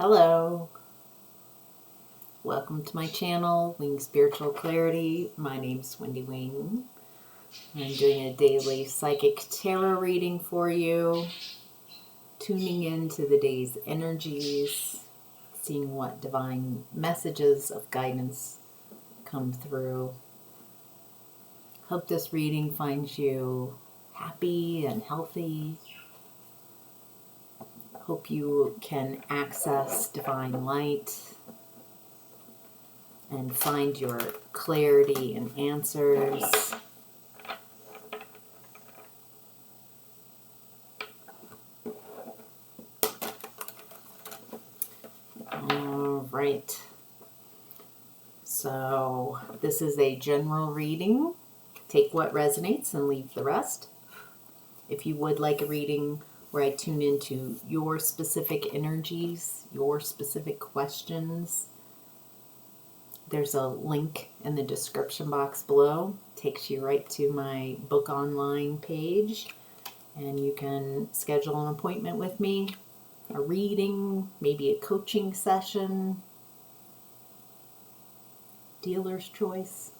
Hello, welcome to my channel, Wing Spiritual Clarity. My name's Wendy Wing. I'm doing a daily psychic tarot reading for you, tuning into the day's energies, seeing what divine messages of guidance come through. Hope this reading finds you happy and healthy. Hope you can access divine light and find your clarity and answers. All right. So this is a general reading. Take what resonates and leave the rest. If you would like a reading where I tune into your specific energies, your specific questions, there's a link in the description box below. Takes you right to my book online page, and you can schedule an appointment with me, a reading, maybe a coaching session, dealer's choice.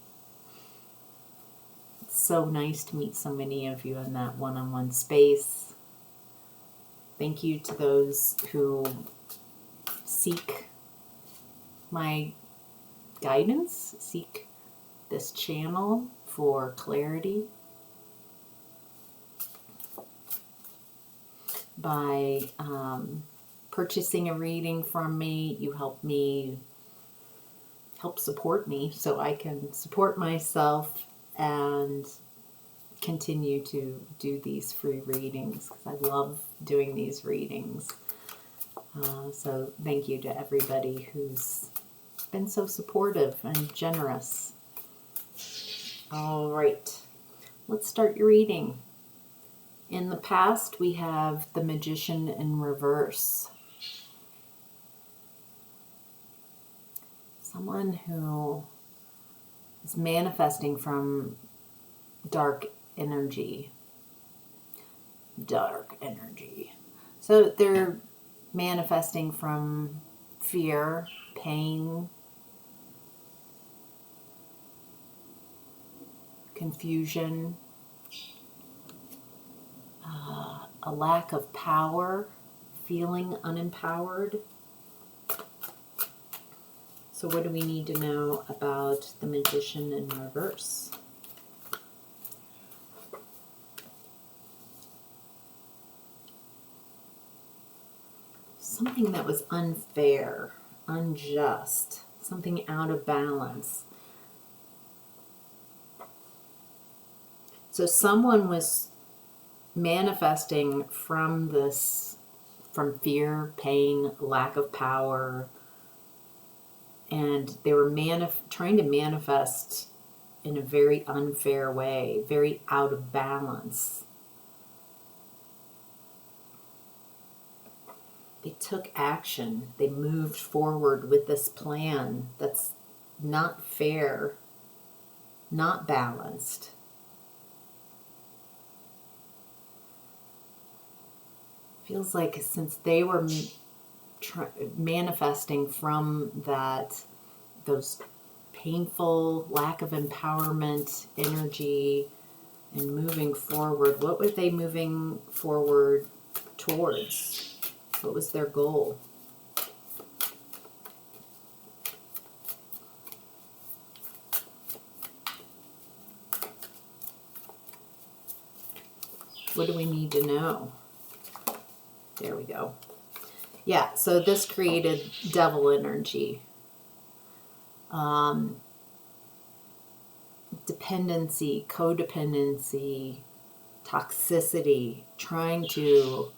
It's so nice to meet so many of you in that one-on-one space. Thank you to those who seek my guidance, seek this channel for clarity. By purchasing a reading from me, you help support me so I can support myself and continue to do these free readings, because I love doing these readings. So thank you to everybody who's been so supportive and generous. All right, let's start your reading. In the past, we have the Magician in reverse. Someone who is manifesting from dark energy. So they're manifesting from fear, pain, confusion, a lack of power, feeling unempowered. So what do we need to know about the Magician in reverse? Something that was unfair, unjust, something out of balance. So someone was manifesting from fear, pain, lack of power, and they were trying to manifest in a very unfair way, very out of balance. They took action. They moved forward with this plan that's not fair, not balanced. Feels like since they were manifesting from those painful lack of empowerment energy and moving forward, what were they moving forward towards? What was their goal? What do we need to know? There we go. Yeah, so this created devil energy. Dependency, codependency, toxicity, trying to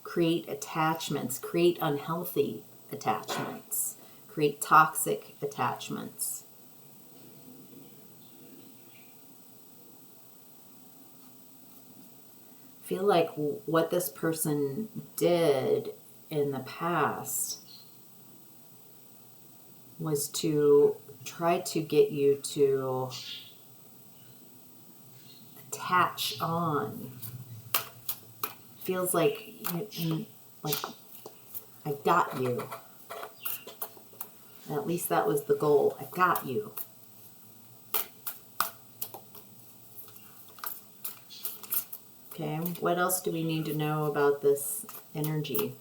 create attachments, create unhealthy attachments, create toxic attachments. Feel like what this person did in the past was to try to get you to attach on. Feels like like, I got you. And at least that was the goal. I got you. Okay, what else do we need to know about this energy?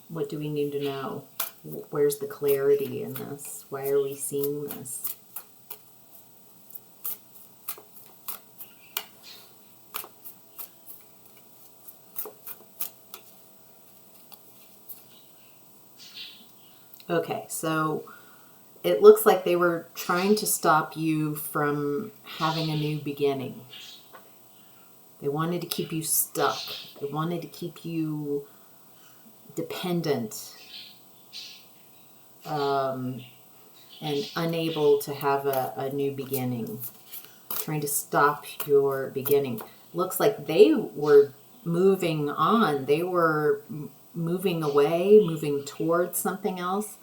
What do we need to know? Where's the clarity in this? Why are we seeing this? Okay, so it looks like they were trying to stop you from having a new beginning. They wanted to keep you stuck. They wanted to keep you dependent and unable to have a new beginning. Trying to stop your beginning. Looks like they were moving on. They were moving away, moving towards something else.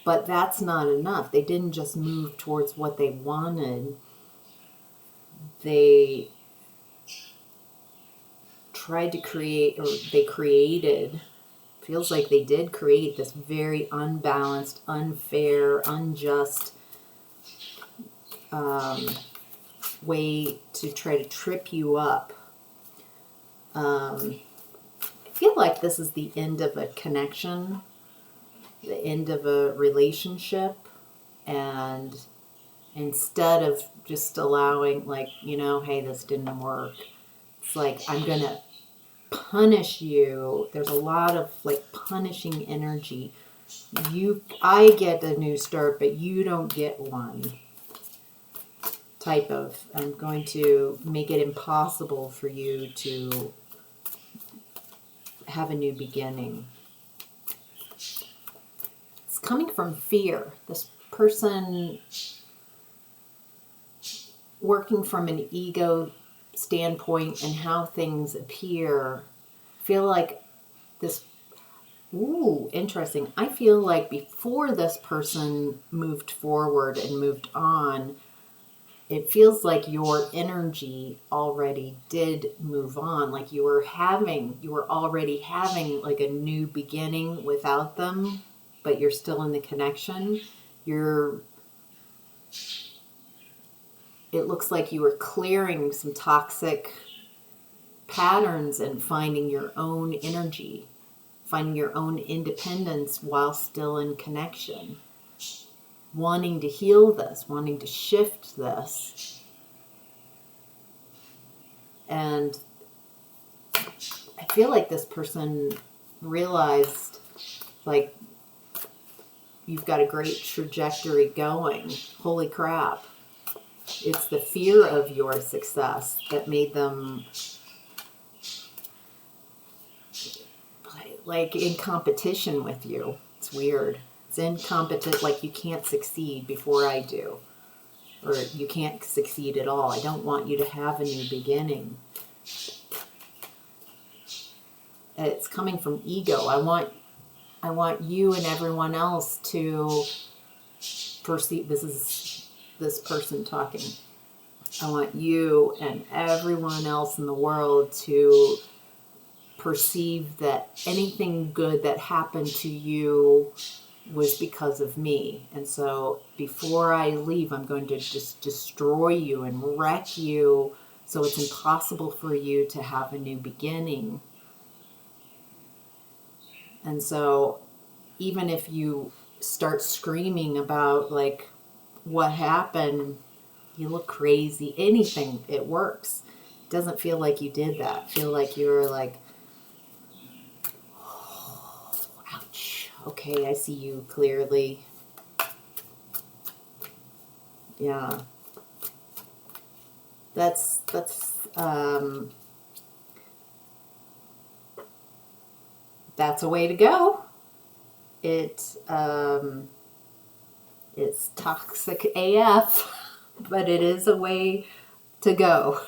But that's not enough. They didn't just move towards what they wanted. They tried to create, or they created, feels like they did create this very unbalanced, unfair, unjust way to try to trip you up. I feel like this is the end of a connection, the end of a relationship, and instead of just allowing, like, you know, hey, this didn't work, it's like, I'm gonna punish you. There's a lot of like punishing energy. I get a new start, but you don't get one. Type of, I'm going to make it impossible for you to have a new beginning. It's coming from fear. This person working from an ego standpoint and how things appear, feel like this, interesting. I feel like before this person moved forward and moved on, it feels like your energy already did move on. Like you were already having like a new beginning without them, but you're still in the connection. It looks like you were clearing some toxic patterns and finding your own energy, finding your own independence while still in connection, wanting to heal this, wanting to shift this. And I feel like this person realized, like, you've got a great trajectory going. Holy crap. It's the fear of your success that made them like in competition with you. It's weird. It's in competition, like you can't succeed before I do. Or you can't succeed at all. I don't want you to have a new beginning. It's coming from ego. I want you and everyone else to perceive, this is this person talking. I want you and everyone else in the world to perceive that anything good that happened to you was because of me. And so before I leave, I'm going to just destroy you and wreck you so it's impossible for you to have a new beginning. And so even if you start screaming about like what happened, you look crazy, anything, it works. It doesn't feel like you did that. Feel like you're like, oh, ouch. Okay, I see you clearly. Yeah. That's a way to go. It's toxic AF, but it is a way to go.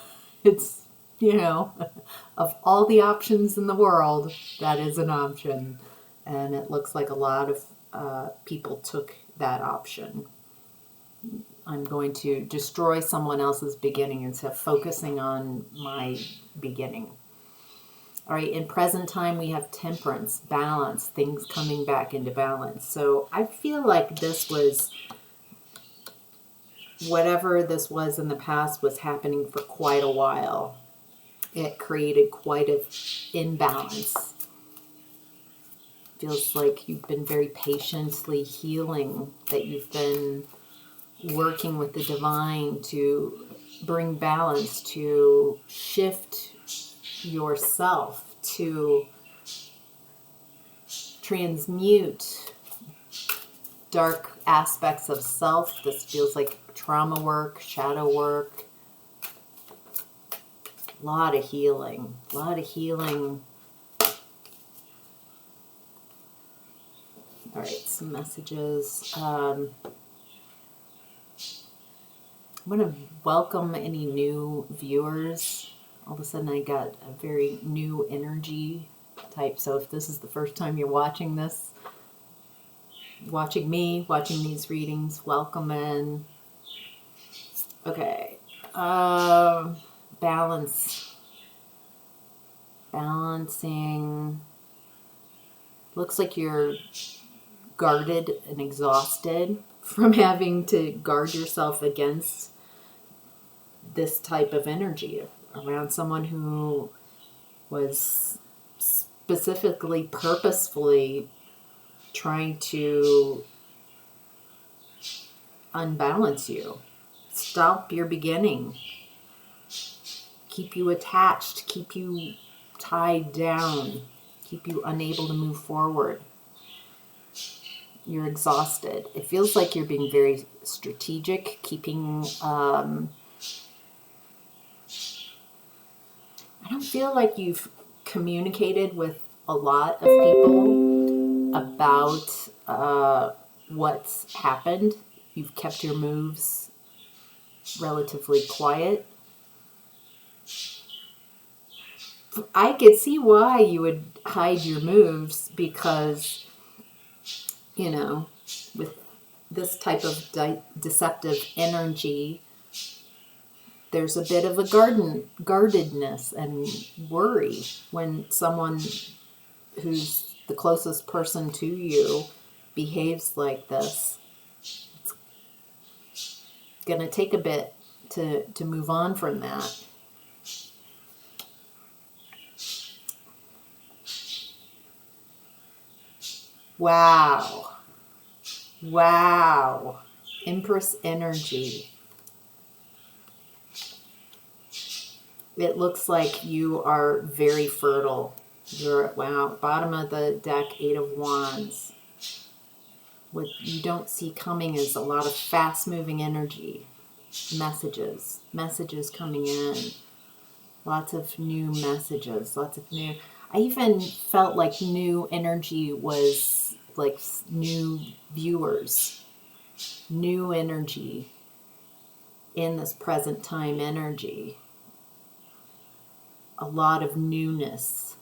It's, of all the options in the world, that is an option. And it looks like a lot of people took that option. I'm going to destroy someone else's beginning instead of focusing on my beginning. All right, in present time, we have temperance, balance, things coming back into balance. So I feel like this was, whatever this was in the past was happening for quite a while. It created quite an imbalance. Feels like you've been very patiently healing, that you've been working with the divine to bring balance, to shift yourself, to transmute dark aspects of self. This feels like trauma work, shadow work, a lot of healing, a lot of healing. All right, some messages. I'm going to welcome any new viewers. All of a sudden I got a very new energy type. So if this is the first time you're watching this, watching me, watching these readings, welcome in. Okay. Balance. Balancing. Looks like you're guarded and exhausted from having to guard yourself against this type of energy around someone who was specifically, purposefully trying to unbalance you, stop your beginning, keep you attached, keep you tied down, keep you unable to move forward. You're exhausted. It feels like you're being very strategic, keeping I don't feel like you've communicated with a lot of people about what's happened. You've kept your moves relatively quiet. I could see why you would hide your moves because, you know, with this type of deceptive energy, there's a bit of a guardedness and worry when someone who's the closest person to you behaves like this. It's going to take a bit to move on from that. Wow. Wow. Empress energy. It looks like you are very fertile. You're, wow, bottom of the deck, 8 of Wands. What you don't see coming is a lot of fast-moving energy. Messages coming in. Lots of new messages, lots of new... I even felt like new energy was like new viewers. New energy in this present time energy. A lot of newness,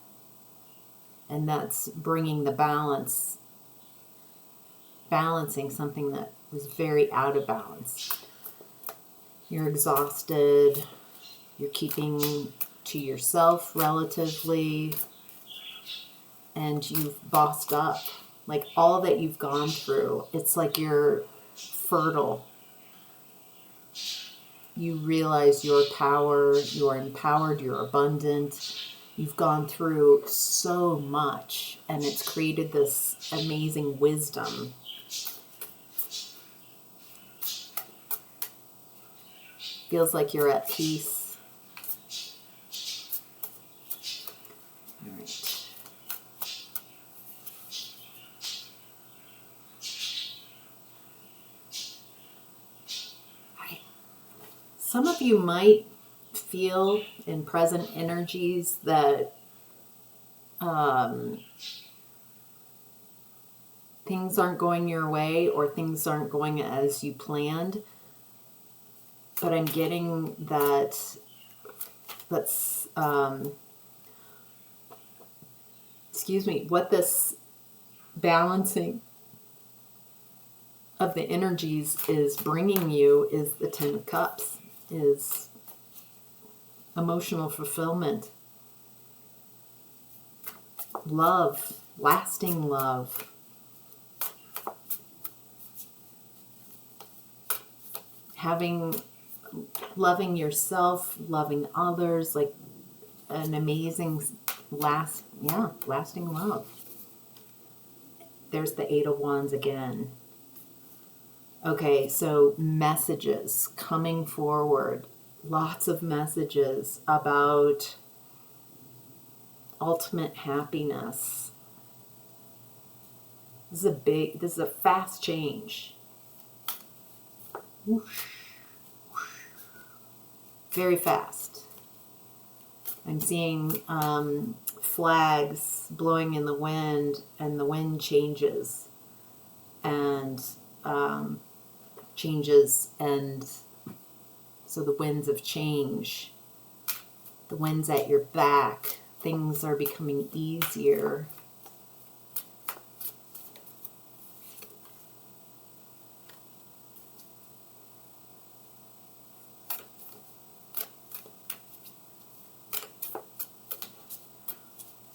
and that's bringing the balance, balancing something that was very out of balance. You're exhausted, you're keeping to yourself relatively, and you've bossed up. Like all that you've gone through, it's like you're fertile. You realize your power, you're empowered, you're abundant. You've gone through so much, and it's created this amazing wisdom. Feels like you're at peace. All right. Some of you might feel in present energies that things aren't going your way or things aren't going as you planned. But I'm getting that that's, what this balancing of the energies is bringing you is the Ten of Cups, is emotional fulfillment, love, lasting love. Loving yourself, loving others, like an amazing lasting love. There's the Eight of Wands again. Okay, so messages coming forward. Lots of messages about ultimate happiness. This is a fast change. Whoosh. Very fast. I'm seeing flags blowing in the wind, and the wind changes and so the winds of change. The wind's at your back. Things are becoming easier.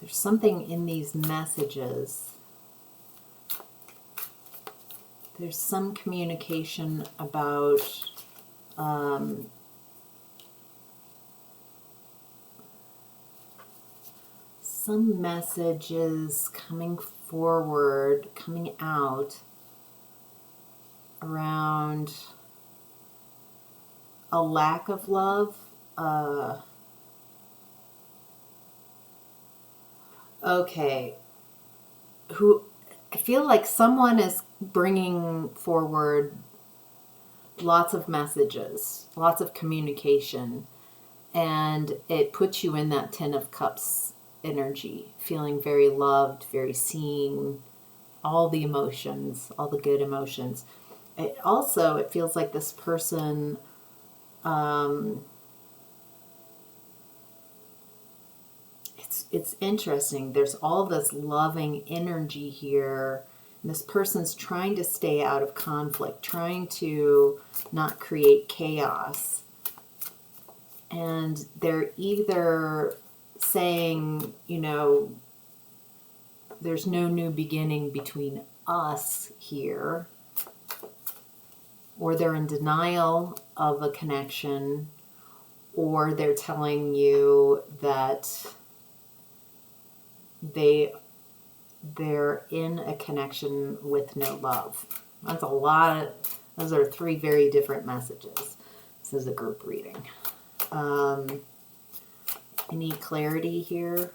There's something in these messages. There's some communication about some messages coming forward, coming out around a lack of love. Okay. I feel like someone is bringing forward lots of messages, lots of communication, and it puts you in that Ten of Cups energy, feeling very loved, very seen, all the emotions, all the good emotions. It feels like this person it's interesting. There's all this loving energy here. And this person's trying to stay out of conflict, trying to not create chaos. And they're either saying, there's no new beginning between us here, or they're in denial of a connection, or they're telling you that they're in a connection with no love. That's a lot. Those are three very different messages. This is a group reading. Any clarity here?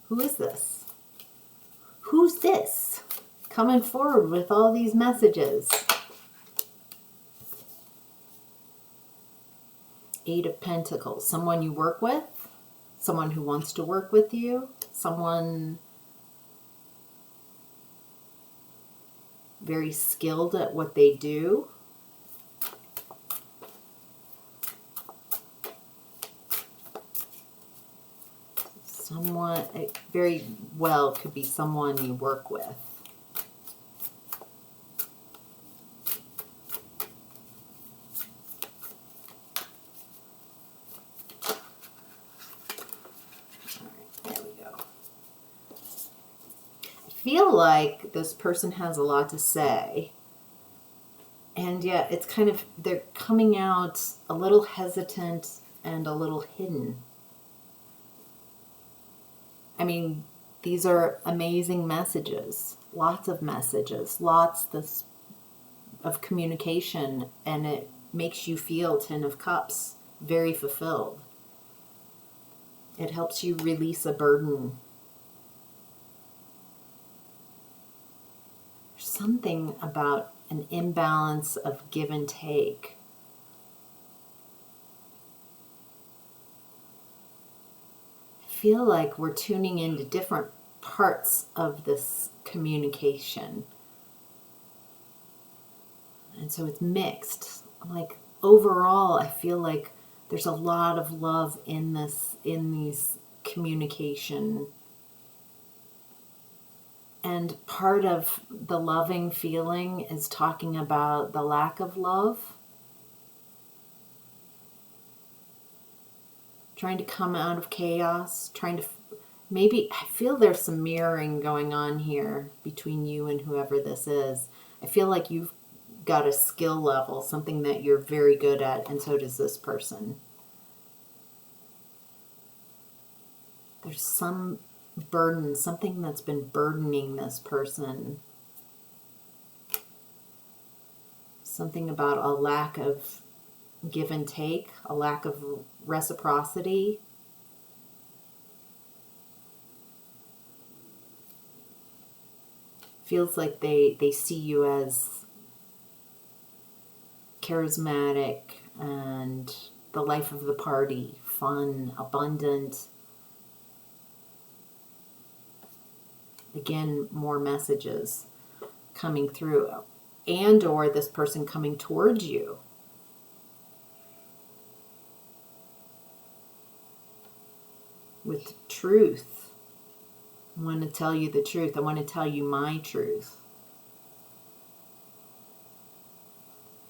Who is this? Who's this coming forward with all these messages? Eight of Pentacles. Someone you work with? Someone who wants to work with you? Someone very skilled at what they do? Someone, it very well could be someone you work with. Feel like this person has a lot to say, and yet it's kind of, they're coming out a little hesitant and a little hidden. I mean, these are amazing messages, lots of messages, lots of communication, and it makes you feel Ten of Cups, very fulfilled. It helps you release a burden. Something about an imbalance of give and take. I feel like we're tuning into different parts of this communication. And so it's mixed. Like overall, I feel like there's a lot of love in these communication And part of the loving feeling is talking about the lack of love. Trying to come out of chaos, maybe, I feel there's some mirroring going on here between you and whoever this is. I feel like you've got a skill level, something that you're very good at, and so does this person. There's some burden, something that's been burdening this person. Something about a lack of give and take, a lack of reciprocity. Feels like they see you as charismatic and the life of the party, fun, abundant. Again, more messages coming through, and or this person coming towards you. With truth. I want to tell you the truth. I want to tell you my truth.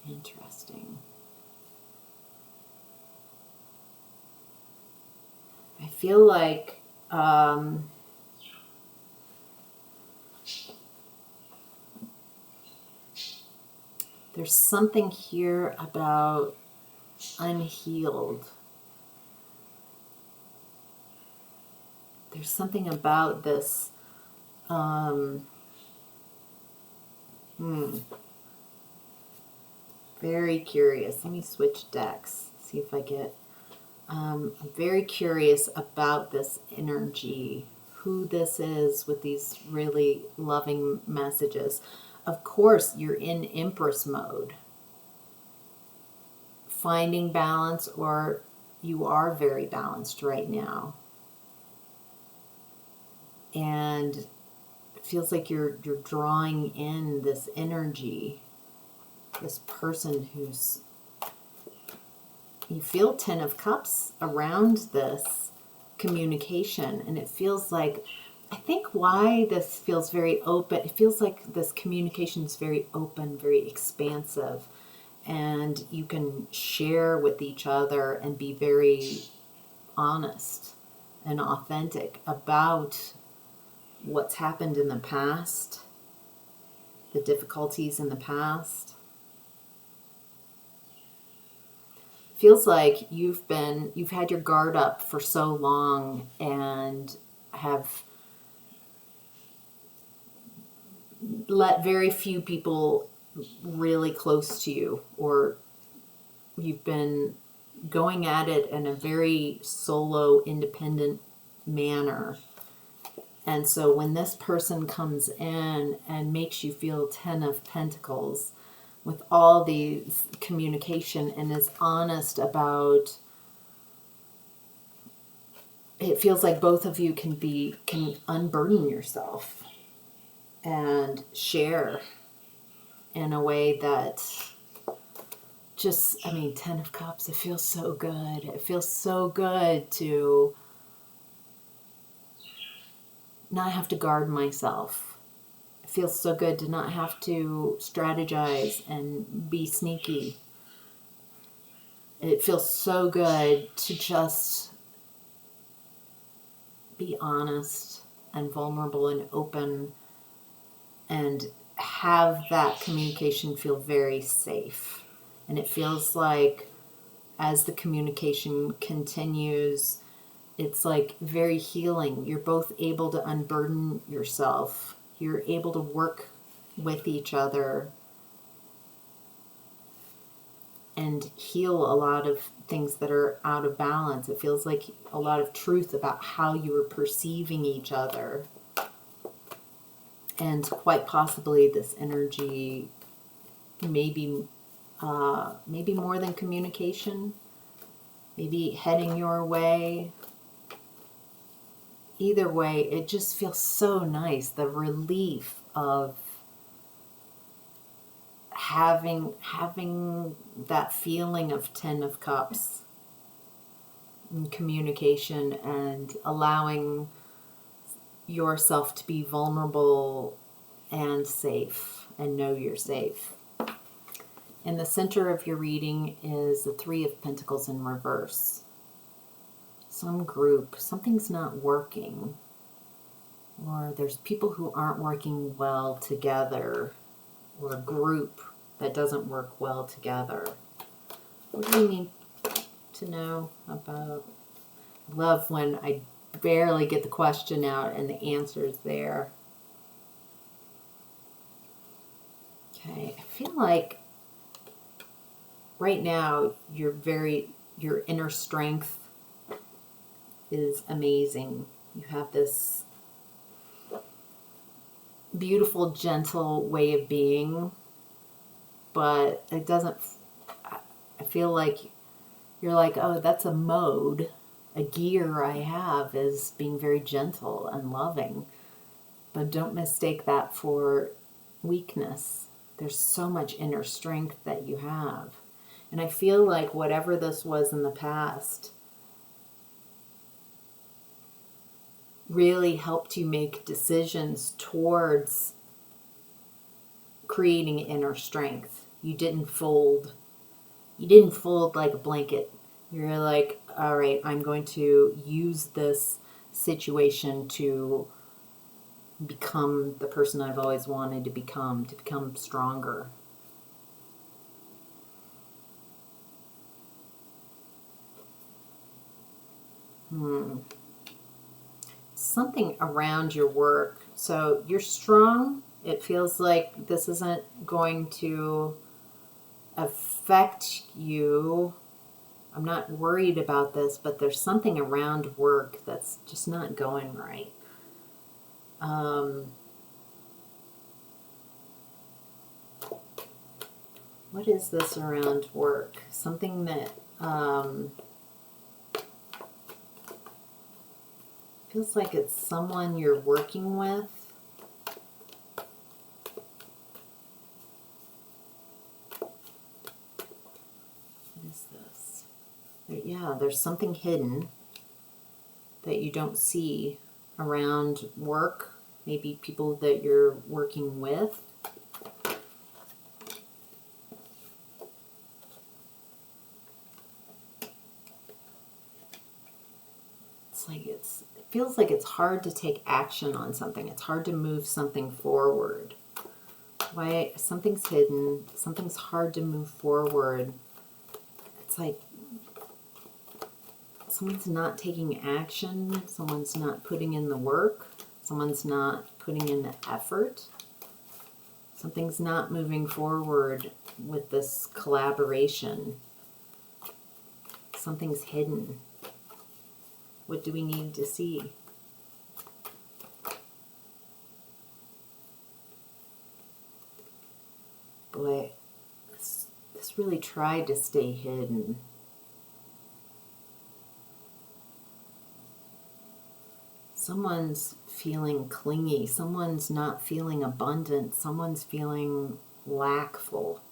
Interesting. I feel like there's something here about unhealed. There's something about this. Very curious. Let me switch decks. See if I get. I'm very curious about this energy. Who this is with these really loving messages. Of course, you're in Empress mode. Finding balance, or you are very balanced right now. And it feels like you're drawing in this energy, this person who's, you feel 10 of Cups around this communication, and it feels like, I think why this feels very open, it feels like this communication is very open, very expansive, and you can share with each other and be very honest and authentic about what's happened in the past, the difficulties in the past. Feels like you've had your guard up for so long and have let very few people really close to you, or you've been going at it in a very solo, independent manner. And so when this person comes in and makes you feel 10 of Pentacles with all these communication and is honest about, it feels like both of you can unburden yourself and share in a way that just, 10 of Cups, it feels so good. It feels so good to not have to guard myself. It feels so good to not have to strategize and be sneaky. It feels so good to just be honest and vulnerable and open and have that communication feel very safe. And it feels like as the communication continues, it's like very healing. You're both able to unburden yourself. You're able to work with each other and heal a lot of things that are out of balance. It feels like a lot of truth about how you are perceiving each other. And quite possibly this energy, maybe more than communication, maybe heading your way. Either way, it just feels so nice. The relief of having that feeling of 10 of Cups and communication, and allowing yourself to be vulnerable and safe, and know you're safe. In the center of your reading is the Three of Pentacles in reverse. Some group, something's not working, or there's people who aren't working well together, or a group that doesn't work well together. What do we need to know about? I love when I barely get the question out and the answer's there. Okay, I feel like right now your inner strength is amazing. You have this beautiful, gentle way of being, but it doesn't, I feel like you're like, oh, that's a mode, a gear I have is being very gentle and loving, but don't mistake that for weakness. There's so much inner strength that you have. And I feel like whatever this was in the past really helped you make decisions towards creating inner strength. You didn't fold. You didn't fold like a blanket. You're like, all right, I'm going to use this situation to become the person I've always wanted to become stronger. Something around your work. So you're strong. It feels like this isn't going to affect you. I'm not worried about this, but there's something around work that's just not going right. What is this around work? Something that feels like it's someone you're working with. What is this? Yeah, there's something hidden that you don't see around work. Maybe people that you're working with. It feels like it's hard to take action on something. It's hard to move something forward. Why? Something's hidden. Something's hard to move forward. It's like someone's not taking action. Someone's not putting in the work. Someone's not putting in the effort. Something's not moving forward with this collaboration. Something's hidden. What do we need to see? Boy, this really tried to stay hidden. Someone's feeling clingy. Someone's not feeling abundant. Someone's feeling lackful.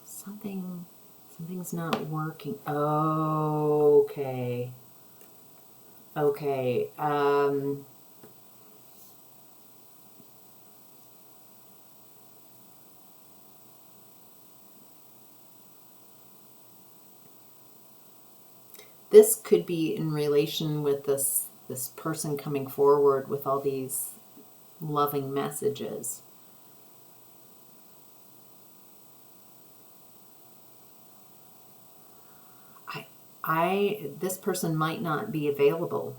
Something's not working. Oh, okay. Okay. This could be in relation with this person coming forward with all these loving messages. This person might not be available.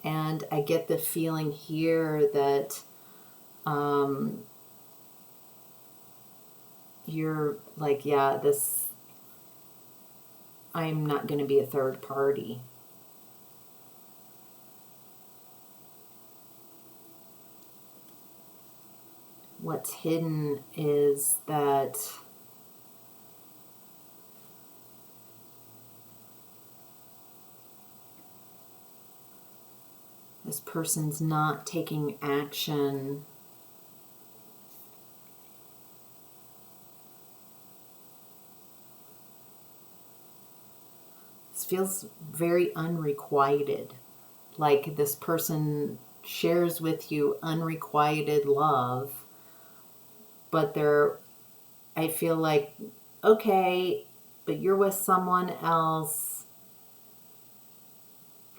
And I get the feeling here that you're like, yeah, I'm not going to be a third party. What's hidden is that this person's not taking action feels very unrequited. Like this person shares with you unrequited love, but I feel like, okay, but you're with someone else,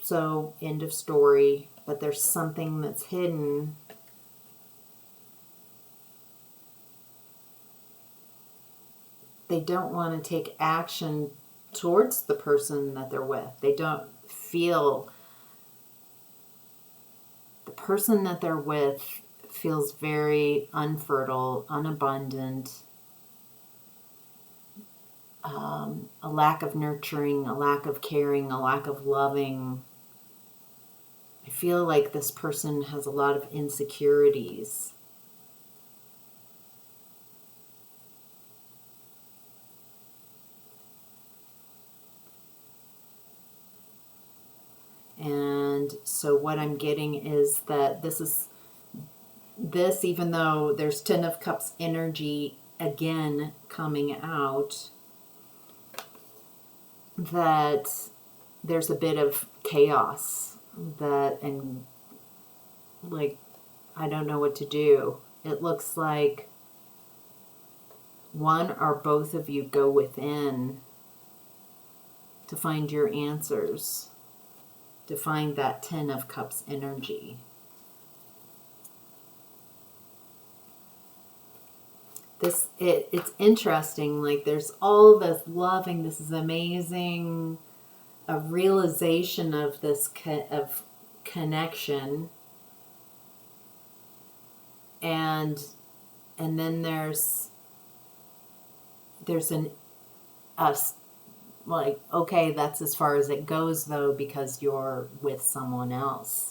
so end of story. But there's something that's hidden. They don't want to take action towards the person that they're with. They don't feel, the person that they're with feels very unfertile, unabundant, a lack of nurturing, a lack of caring, a lack of loving. I feel like this person has a lot of insecurities. And so what I'm getting is that this, even though there's Ten of Cups energy again coming out, that there's a bit of chaos, and like, I don't know what to do. It looks like one or both of you go within to find your answers, to find that Ten of Cups energy. It's interesting, like there's all this loving, this is amazing, a realization of this of connection, and then there's like, okay, that's as far as it goes though, because you're with someone else.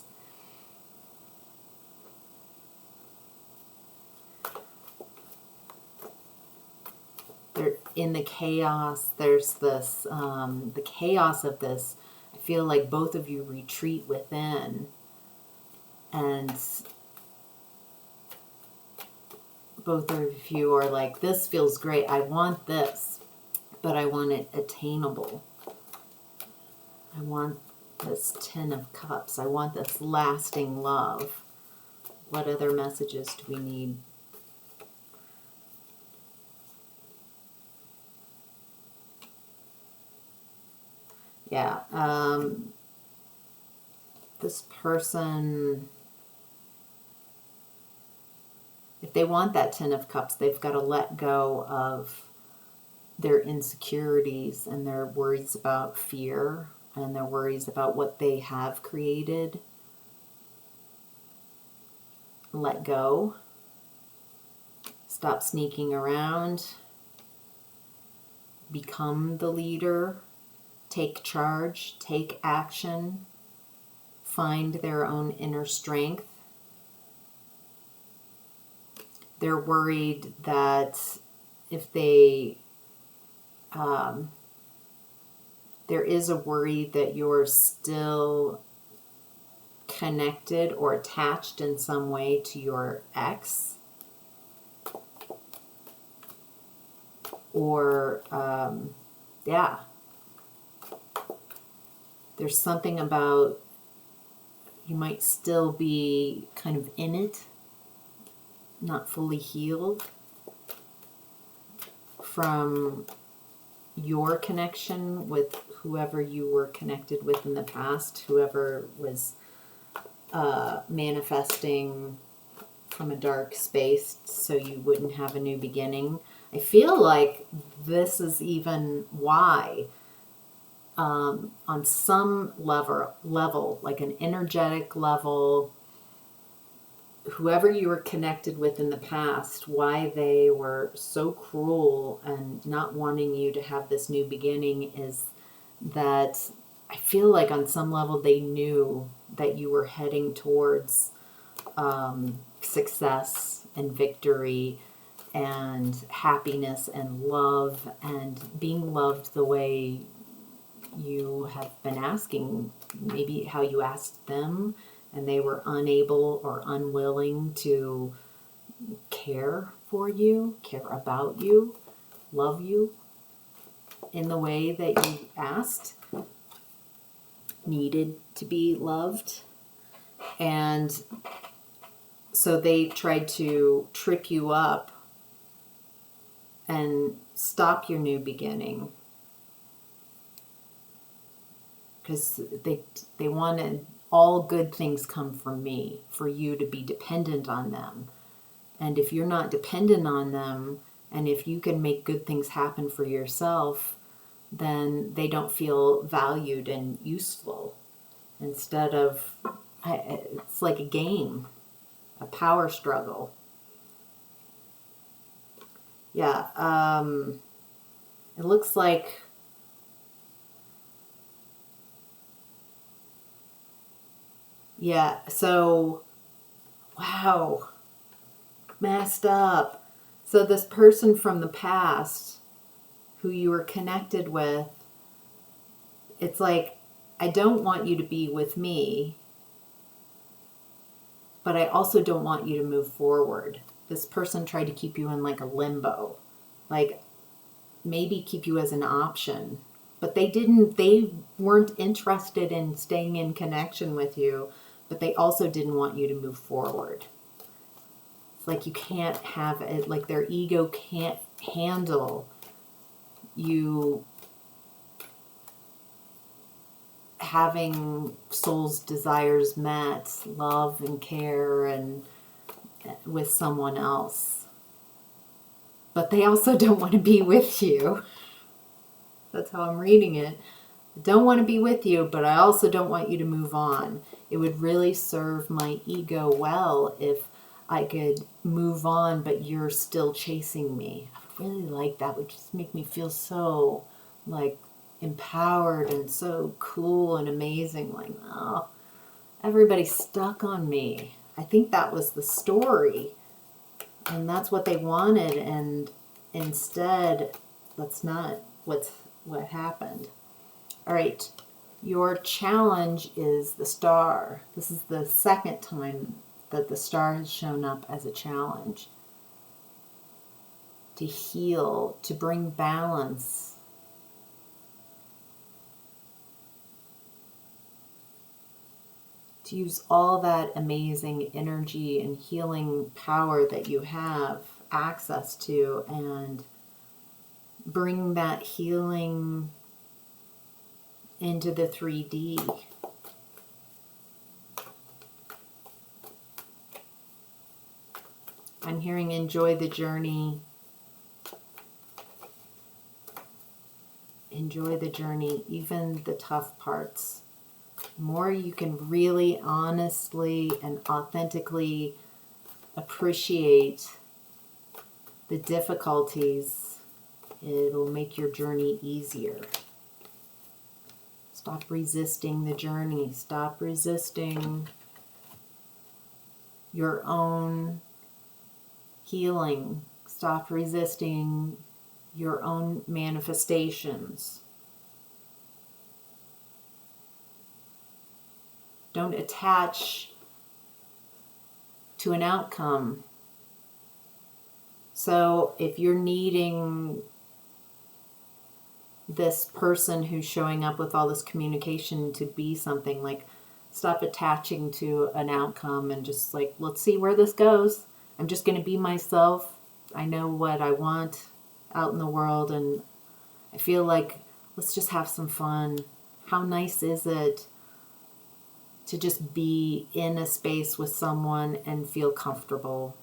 In the chaos, there's this, the chaos of this, I feel like both of you retreat within, and both of you are like, this feels great, I want this, but I want it attainable. I want this Ten of Cups. I want this lasting love. What other messages do we need? Yeah, this person, if they want that Ten of Cups, they've got to let go of their insecurities and their worries about fear and their worries about what they have created. Let go. Stop sneaking around. Become the leader. Take charge. Take action. Find their own inner strength. They're worried that if they, there is a worry that you're still connected or attached in some way to your ex, or yeah, there's something about you might still be kind of in it, not fully healed from your connection with whoever you were connected with in the past, whoever was manifesting from a dark space so you wouldn't have a new beginning. I feel like this is even why, on some level, like an energetic level, whoever you were connected with in the past, why they were so cruel and not wanting you to have this new beginning, is that I feel like on some level they knew that you were heading towards success and victory and happiness and love and being loved the way you have been asking, maybe how you asked them, and they were unable or unwilling to care for you, care about you, love you in the way that you asked. needed to be loved. And so they tried to trip you up and stop your new beginning. Because they wanted all good things come from me, for you to be dependent on them. And if you're not dependent on them, and if you can make good things happen for yourself, then they don't feel valued and useful. Instead of, it's like a game, a power struggle. Yeah, it looks like so, wow, messed up. So this person from the past who you were connected with, it's like, I don't want you to be with me, but I also don't want you to move forward. This person tried to keep you in like a limbo, like maybe keep you as an option, but they weren't interested in staying in connection with you, but they also didn't want you to move forward. It's like you can't have it, like their ego can't handle you having soul's desires met, love and care, and with someone else. But they also don't want to be with you. That's how I'm reading it. I don't want to be with you, but I also don't want you to move on. It would really serve my ego well if I could move on, but you're still chasing me. I would really like that. It would just make me feel so like empowered and so cool and amazing. Like, oh, everybody's stuck on me. I think that was the story, and that's what they wanted, and instead that's not what happened. All right, your challenge is the star. This is the second time that the star has shown up as a challenge. To heal, to bring balance. To use all that amazing energy and healing power that you have access to, and bring that healing into the 3D. I'm hearing enjoy the journey. Enjoy the journey, even the tough parts. The more you can really honestly and authentically appreciate the difficulties, it'll make your journey easier. Stop resisting the journey. Stop resisting your own healing. Stop resisting your own manifestations. Don't attach to an outcome. So if you're needing this person who's showing up with all this communication to be something, like, stop attaching to an outcome and just like, let's see where this goes. I'm just going to be myself. I know what I want out in the world, and I feel like let's just have some fun. How nice is it to just be in a space with someone and feel comfortable?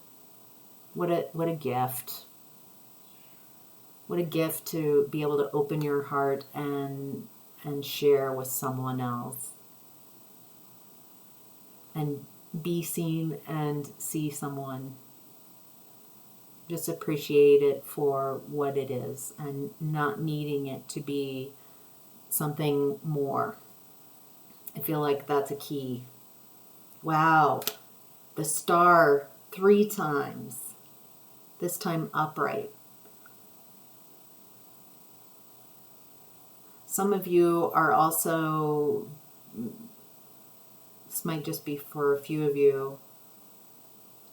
What a gift. What a gift to be able to open your heart and share with someone else. And be seen and see someone. Just appreciate it for what it is and not needing it to be something more. I feel like that's a key. Wow. The star 3 times. This time upright. Some of you are also, this might just be for a few of you,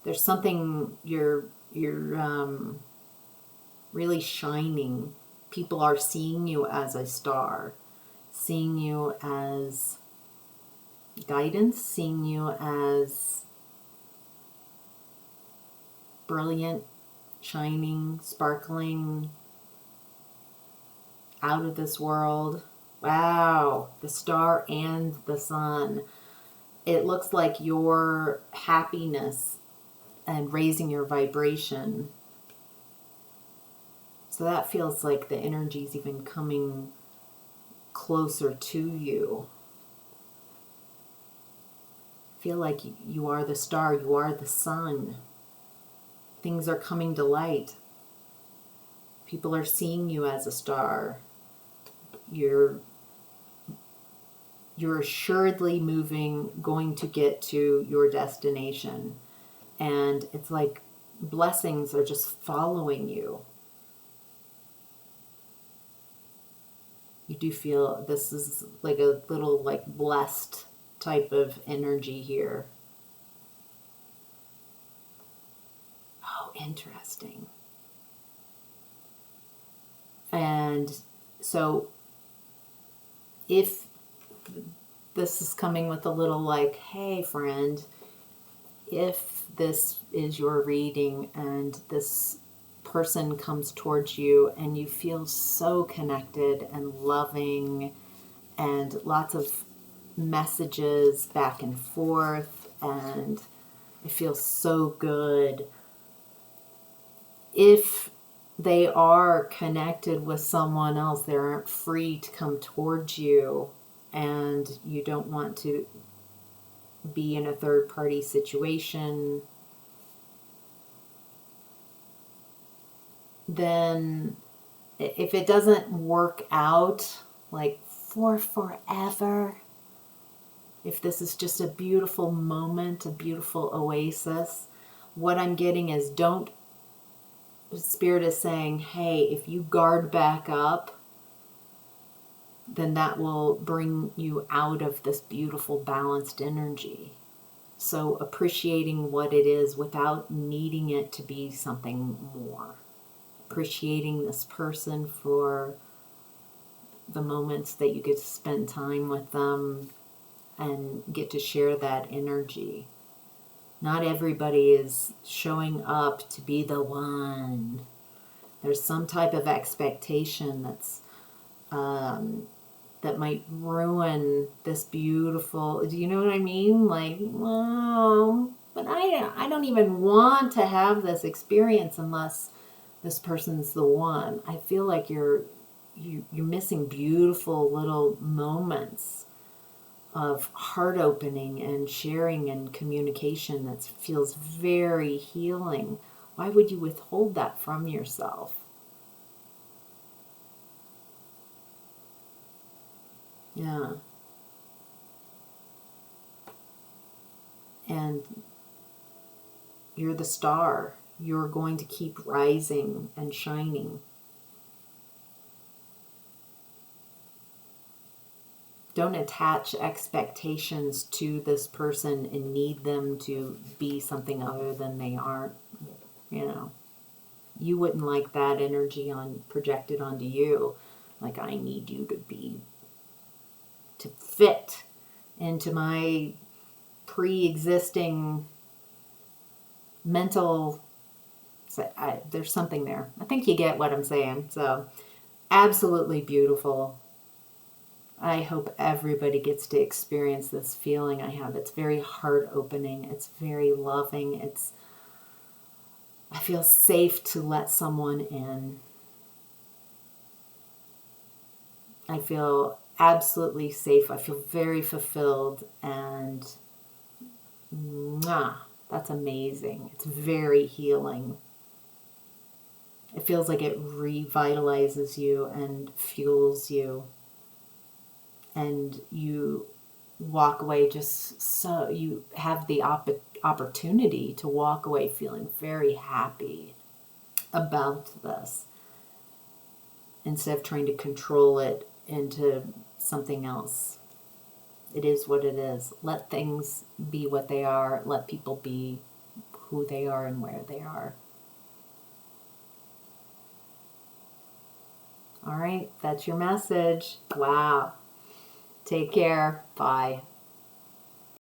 there's something you're really shining. People are seeing you as a star, seeing you as guidance, seeing you as brilliant, shining, sparkling, out of this world. Wow, the star and the sun. It looks like your happiness and raising your vibration. So that feels like the energy's even coming closer to you. Feel like you are the star, you are the sun. Things are coming to light. People are seeing you as a star. You're assuredly moving, going to get to your destination. And it's like blessings are just following you. You do feel this is like a little like blessed type of energy here. Oh, interesting. And so if this is coming with a little like, hey friend, if this is your reading and this person comes towards you and you feel so connected and loving and lots of messages back and forth and it feels so good. If they are connected with someone else, they aren't free to come towards you and you don't want to be in a third party situation, then if it doesn't work out like for forever, if this is just a beautiful moment, a beautiful oasis, what I'm getting is Spirit is saying, hey, if you guard back up, then that will bring you out of this beautiful balanced energy. So appreciating what it is without needing it to be something more. Appreciating this person for the moments that you get to spend time with them and get to share that energy. Not everybody is showing up to be the one. There's some type of expectation that's that might ruin this beautiful, do you know what I mean? Like, well, but I don't even want to have this experience unless this person's the one. I feel like you're missing beautiful little moments of heart opening and sharing and communication that feels very healing. Why would you withhold that from yourself? Yeah. And you're the star. You're going to keep rising and shining. Don't attach expectations to this person and need them to be something other than they aren't. You know, you wouldn't like that energy projected onto you. Like, I need you to fit into my pre-existing mental. There's something there. I think you get what I'm saying. So, absolutely beautiful. I hope everybody gets to experience this feeling I have. It's very heart-opening. It's very loving. I feel safe to let someone in. I feel absolutely safe. I feel very fulfilled, and that's amazing. It's very healing. It feels like it revitalizes you and fuels you. And you walk away just so you have the opportunity to walk away feeling very happy about this instead of trying to control it into something else. It is what it is. Let things be what they are. Let people be who they are and where they are. All right, that's your message. Wow. Take care. Bye.